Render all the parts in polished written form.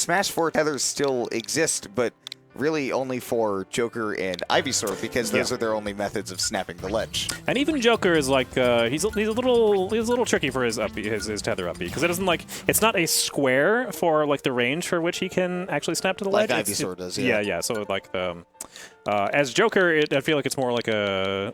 Smash 4 tethers still exist, but really only for Joker and Ivysaur, because those are their only methods of snapping the ledge. And even Joker is like he's a little tricky for his tether up B, because it isn't like it's not a square for like the range for which he can actually snap to the ledge. Like Ivysaur does, yeah. So like as Joker, I feel like it's more like a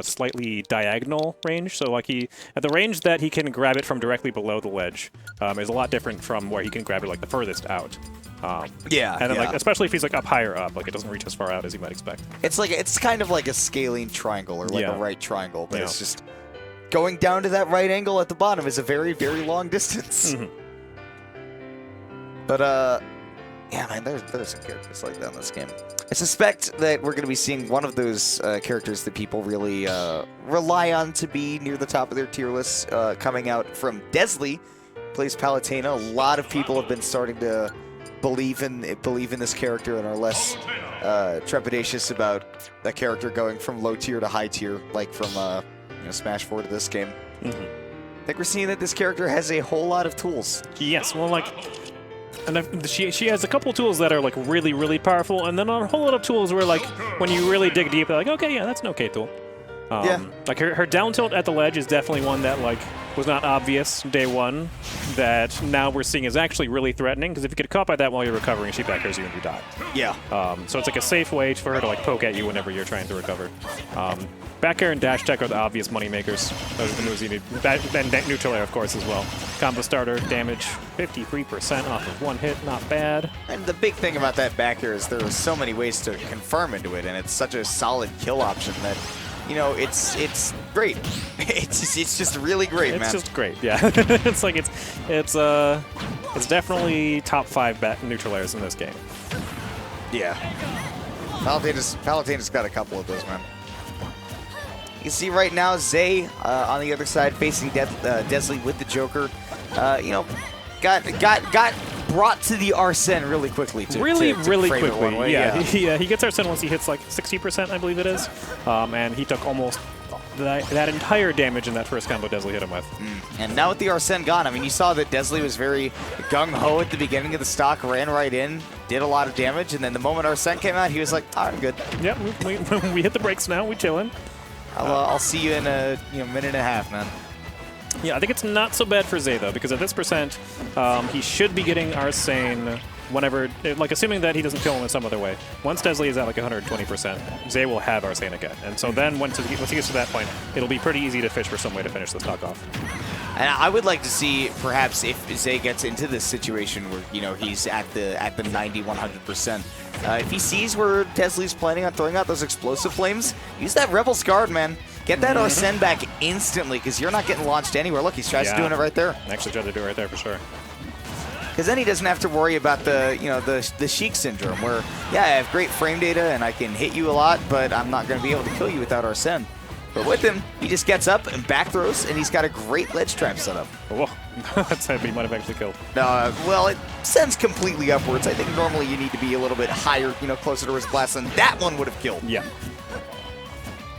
slightly diagonal range. So like at the range that he can grab it from directly below the ledge is a lot different from where he can grab it like the furthest out. And then like especially if he's like up higher up, like it doesn't reach as far out as you might expect. It's kind of like a scaling triangle or like a right triangle, but it's just going down to that right angle at the bottom is a very, very long distance. But yeah, man, there's some characters like that in this game. I suspect that we're going to be seeing one of those characters that people really rely on to be near the top of their tier list coming out from dezly. Plays Palutena. A lot of people have been starting to believe in this character and are less trepidatious about that character going from low tier to high tier, like from Smash 4 to this game. I think we're seeing that this character has a whole lot of tools. Yes, well, like, and she has a couple tools that are like really, really powerful, and then a whole lot of tools where like when you really dig deep, they're like, okay, yeah, that's an okay tool. Like her down tilt at the ledge is definitely one that like was not obvious day one, that now we're seeing is actually really threatening, because if you get caught by that while you're recovering, she back airs you and you die. Yeah. So it's like a safe way for her to like poke at you whenever you're trying to recover. Back air and dash tech are the obvious money makers. Those are the moves you need. And neutral air, of course, as well. Combo starter, damage 53% off of one hit, not bad. And the big thing about that back air is there are so many ways to confirm into it, and it's such a solid kill option that, you know, it's great. It's just really great, man. It's just great, yeah. It's like it's definitely top 5 neutral airs in this game. Yeah. Palutena's got a couple of those, man. You can see right now Zay on the other side facing dezly with the Joker. You know, got brought to the Arsene really quickly. Really quickly. Yeah. He gets Arsene once he hits like 60%, I believe it is, and he took almost that entire damage in that first combo dezly hit him with. And now with the Arsene gone, I mean, you saw that dezly was very gung-ho at the beginning of the stock, ran right in, did a lot of damage, and then the moment Arsene came out, he was like, all right, I'm good. Yeah, we hit the brakes now, we chillin'. I'll see you in a minute and a half, man. Yeah, I think it's not so bad for Zay, though, because at this percent, he should be getting Arsene whenever, like, assuming that he doesn't kill him in some other way. Once dezly is at, like, 120%, Zay will have Arsene again. And so then, once he gets to that point, it'll be pretty easy to fish for some way to finish the stock off. And I would like to see, perhaps, if Zay gets into this situation where, you know, he's at the 90, 100%. If he sees where dezly's planning on throwing out those explosive flames, use that Rebel's Guard, man. Get that Arsene back instantly, because you're not getting launched anywhere. Look, he's tries doing it right there. Actually tried to do it right there for sure. Because then he doesn't have to worry about the Sheik syndrome, where, yeah, I have great frame data and I can hit you a lot, but I'm not going to be able to kill you without Arsene. But with him, he just gets up and back throws, and he's got a great ledge trap set up. Whoa, that's heavy. He might have actually killed. No, well, it sends completely upwards. I think normally you need to be a little bit higher, you know, closer to his blast, and that one would have killed. Yeah.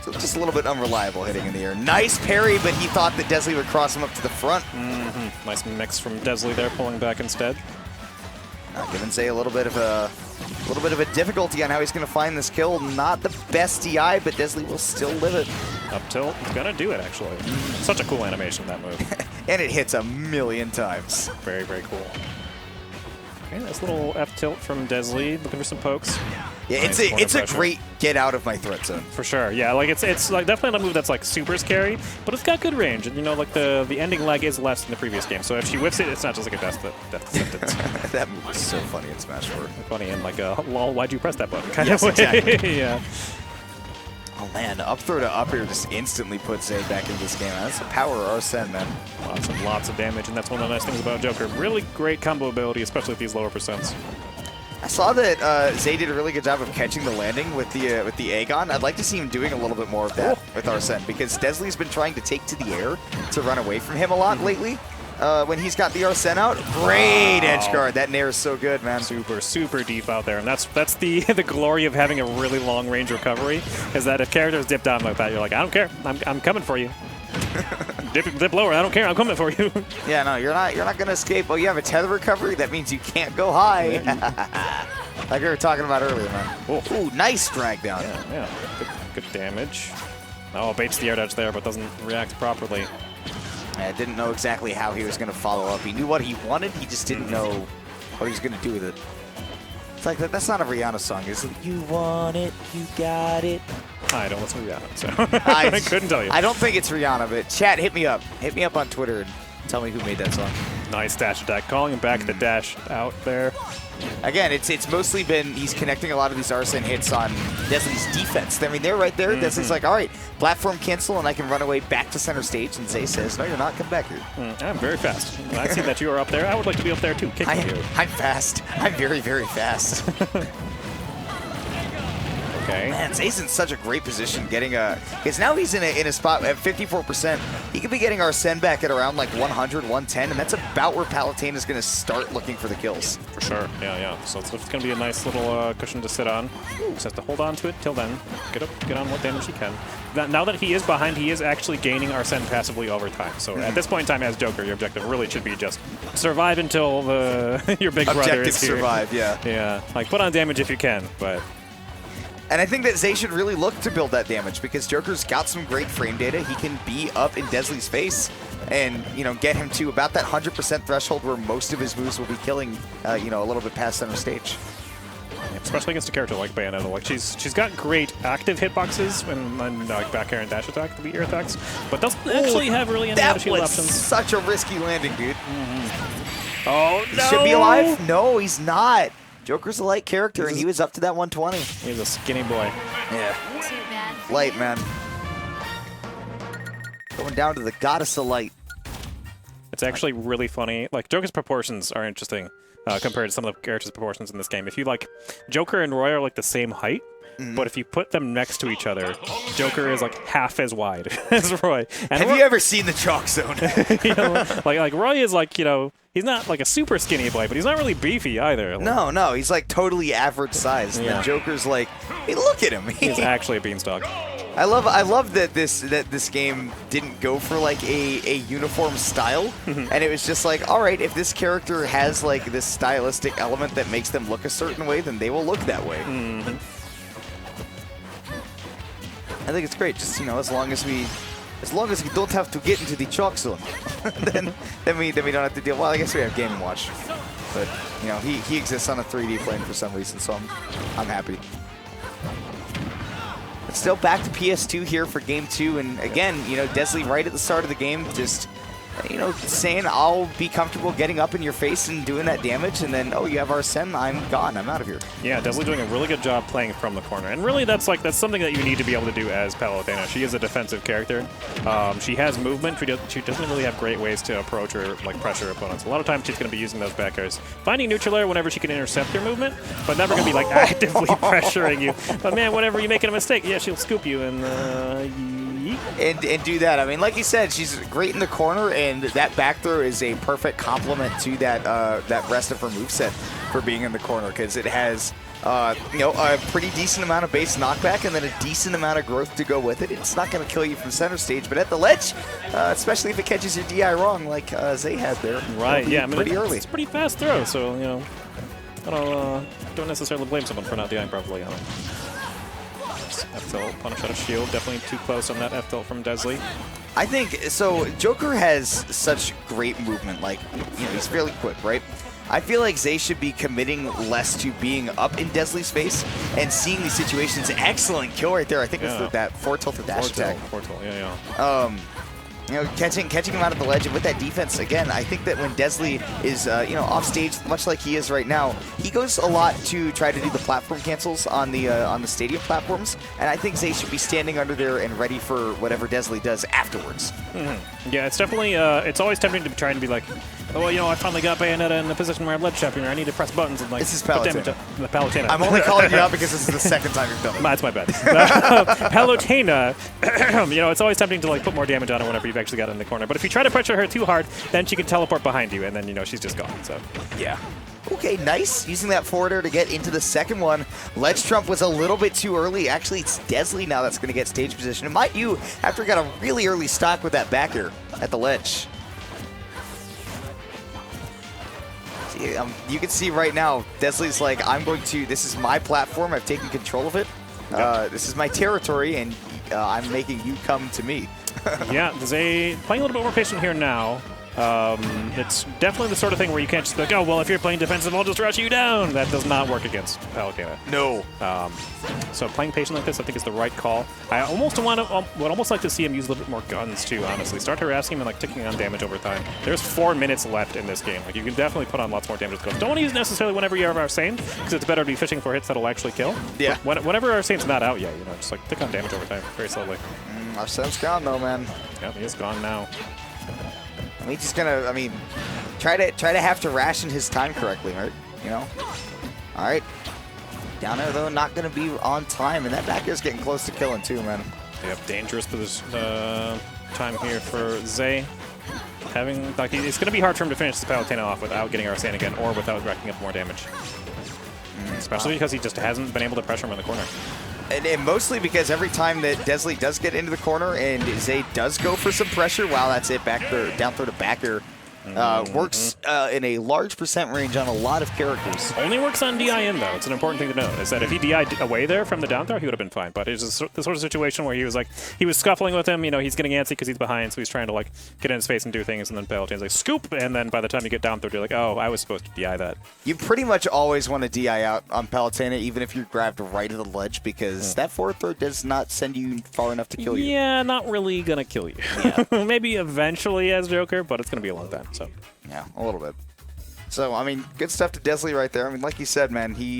So just a little bit unreliable hitting in the air. Nice parry, but he thought that dezly would cross him up to the front. Nice mix from dezly there, pulling back instead. Giving Zay a little bit of a difficulty on how he's going to find this kill. Not the best DI, but dezly will still live it. Up tilt, he's going to do it, actually. Such a cool animation, that move. And it hits 1,000,000 times. Very, very cool. Okay, nice little F tilt from dezly, looking for some pokes. Yeah, nice it's a great get out of my threat zone. For sure, yeah. Like it's like definitely not a move that's like super scary, but it's got good range. And you know, like the ending lag is less than the previous game. So if she whips it, it's not just like a death sentence. That move is so funny in Smash 4. Funny and like lol, why'd you press that button? Kind of way. Exactly. Yeah. Oh man, up throw to up air just instantly puts Zay back into this game. That's the power of Arsene, man. Lots of damage, and that's one of the nice things about Joker. Really great combo ability, especially with these lower percents. I saw that Zay did a really good job of catching the landing with the Aegon. I'd like to see him doing a little bit more of that with Arsene, because dezly's been trying to take to the air to run away from him a lot lately. When he's got the Arsene out, great edge guard. That nair is so good, man. Super deep out there, and that's the glory of having a really long range recovery. Is that if characters dip down like that, you're like, I don't care, I'm coming for you. Dip lower. I don't care. I'm coming for you. Yeah, no, you're not gonna escape. Oh, you have a tether recovery. That means you can't go high. Like we were talking about earlier, man. Ooh, nice drag down. Yeah. Good damage. Oh, baits the air dodge there, but doesn't react properly. I didn't know exactly how he was gonna follow up. He knew what he wanted. He just didn't know what he was gonna do with it. It's like that's not a Rihanna song, is it? You want it, you got it. I don't listen to Rihanna, so I couldn't tell you. I don't think it's Rihanna, but chat, hit me up. Hit me up on Twitter and tell me who made that song. Nice dash attack, calling him back the dash out there. Again, it's mostly been he's connecting a lot of these Arsene hits on Dezly's defense. I mean, they're right there. Dezly's like, all right, platform cancel, and I can run away back to center stage. And Zay says, no, you're not. Come back here. I'm very fast. I see that you are up there. I would like to be up there too. I'm fast. I'm very, very fast. Okay. Man, Zay's in such a great position getting a... Because now he's in a spot at 54%. He could be getting Arsene back at around like 100, 110, and that's about where Palutena is going to start looking for the kills. For sure. Yeah. So it's going to be a nice little cushion to sit on. Just have to hold on to it till then. Get on what damage he can. Now that he is behind, he is actually gaining Arsene passively over time. So at this point in time as Joker, your objective really should be just survive until your big brother is here. Survive, yeah. Yeah. Like, put on damage if you can, but... And I think that Zay should really look to build that damage because Joker's got some great frame data. He can be up in Dezly's face and, get him to about that 100% threshold where most of his moves will be killing, a little bit past center stage. Especially against a character like Bayonetta. Like, she's got great active hitboxes and like back air and dash attack to beat your attacks, but doesn't actually have really any out of shield options. Such a risky landing, dude. Oh, no! He should be alive? No, he's not. Joker's a light character, and he was up to that 120. He's a skinny boy. Yeah. Light, man. Going down to the goddess of light. It's actually really funny. Like, Joker's proportions are interesting compared to some of the characters' proportions in this game. If you, like, Joker and Roy are, like, the same height, but if you put them next to each other, Joker is, like, half as wide as Roy. And Have you ever seen the Chalk Zone? like Roy is, like, he's not like a super skinny boy, but he's not really beefy either. Like, no, he's like totally average size. And then Joker's like, hey, look at him. He's actually a beanstalk. I love that this game didn't go for like a uniform style, and it was just like, all right, if this character has like this stylistic element that makes them look a certain way, then they will look that way. I think it's great. Just as long as we don't have to get into the Chalk Zone, then we don't have to deal. Well, I guess we have Game & Watch, but he exists on a 3D plane for some reason, so I'm happy. But still back to PS2 here for Game 2, and again, Dezly right at the start of the game just saying I'll be comfortable getting up in your face and doing that damage, and then, oh, you have Arsene, I'm gone, I'm out of here. Yeah, Dezly doing a really good job playing from the corner, and really that's something that you need to be able to do as Palutena. She is a defensive character. She has movement. She doesn't really have great ways to approach or like pressure opponents. A lot of times she's going to be using those back airs, finding neutral air whenever she can intercept your movement, but never going to be like actively pressuring you. But man, whenever you're making a mistake, yeah, she'll scoop you and do that. I mean, like you said, she's great in the corner, and that back throw is a perfect complement to that rest of her moveset for being in the corner, because it has a pretty decent amount of base knockback and then a decent amount of growth to go with it. It's not going to kill you from center stage, but at the ledge, especially if it catches your DI wrong, like Zay had there. Right, yeah, I mean, pretty early. It's a pretty fast throw, so, I don't necessarily blame someone for not DIing properly on it. F-tilt, punish out of shield. Definitely too close on that F-tilt from Dezly. I think, so Joker has such great movement. Like, he's fairly quick, right? I feel like Zay should be committing less to being up in Dezly's face and seeing these situations. Excellent kill right there. I think it's that 4-tilt or dash attack. 4-tilt, yeah. Catching him out of the ledge, and with that defense, again, I think that when Dezly is, off stage, much like he is right now, he goes a lot to try to do the platform cancels on the stadium platforms, and I think Zay should be standing under there and ready for whatever Dezly does afterwards. Yeah, it's definitely, it's always tempting to try and be like, oh, I finally got Bayonetta in the position where I'm ledge trapping her. I need to press buttons and, like, this is Palutena. Palutena. I'm only calling you out because this is the second time you've done it. That's my bad. Palutena, it's always tempting to, like, put more damage on her whenever you've actually got her in the corner. But if you try to pressure her too hard, then she can teleport behind you, and then, she's just gone. So yeah. Okay, nice. Using that forwarder to get into the second one. Ledge Trump was a little bit too early. Actually, it's dezly now that's going to get stage position. And mind you, after he got a really early stock with that backer at the ledge. See, you can see right now, dezly's like, this is my platform. I've taken control of it. This is my territory, and I'm making you come to me. Yeah, dezly playing a little bit more patient here now. It's definitely the sort of thing where you can't just be like, oh, well, if you're playing defensive, I'll just rush you down. That does not work against Palutena. No. So playing patient like this, I think, is the right call. I almost would almost like to see him use a little bit more guns, too, honestly. Start harassing him and, like, ticking on damage over time. There's 4 minutes left in this game. Like, you can definitely put on lots more damage with guns. Don't want to use it necessarily whenever you have Arsene, because it's better to be fishing for hits that'll actually kill. Yeah. But whenever Arsene's not out yet, just, like, tick on damage over time very slowly. Arsene's gone, though, man. Yeah, he is gone now. I mean, he's gonna. I mean, try to have to ration his time correctly, right? All right. Down there though, not gonna be on time, and that back air's getting close to killing too, man. Yep, dangerous for this time here for Zay. It's gonna be hard for him to finish the Palutena off without getting Arsene again, or without racking up more damage. Especially because he just hasn't been able to pressure him in the corner. And mostly because every time that dezly does get into the corner and Zay does go for some pressure, wow, that's it, back throw, down throw to backer. Works in a large percent range on a lot of characters. Only works on DI in, though. It's an important thing to note, is that if he DI'd away there from the down throw, he would have been fine. But it's just the sort of situation where he was scuffling with him, he's getting antsy because he's behind, so he's trying to, like, get in his face and do things, and then Palutena's like, scoop! And then by the time you get down throw, you're like, oh, I was supposed to DI that. You pretty much always want to DI out on Palutena, even if you're grabbed right at the ledge, because that forward throw does not send you far enough to kill you. Yeah, not really gonna kill you. Yeah. Maybe eventually as Joker, but it's gonna be a long time, so. Yeah, a little bit. So, I mean, good stuff to dezly right there. I mean, like you said, man, he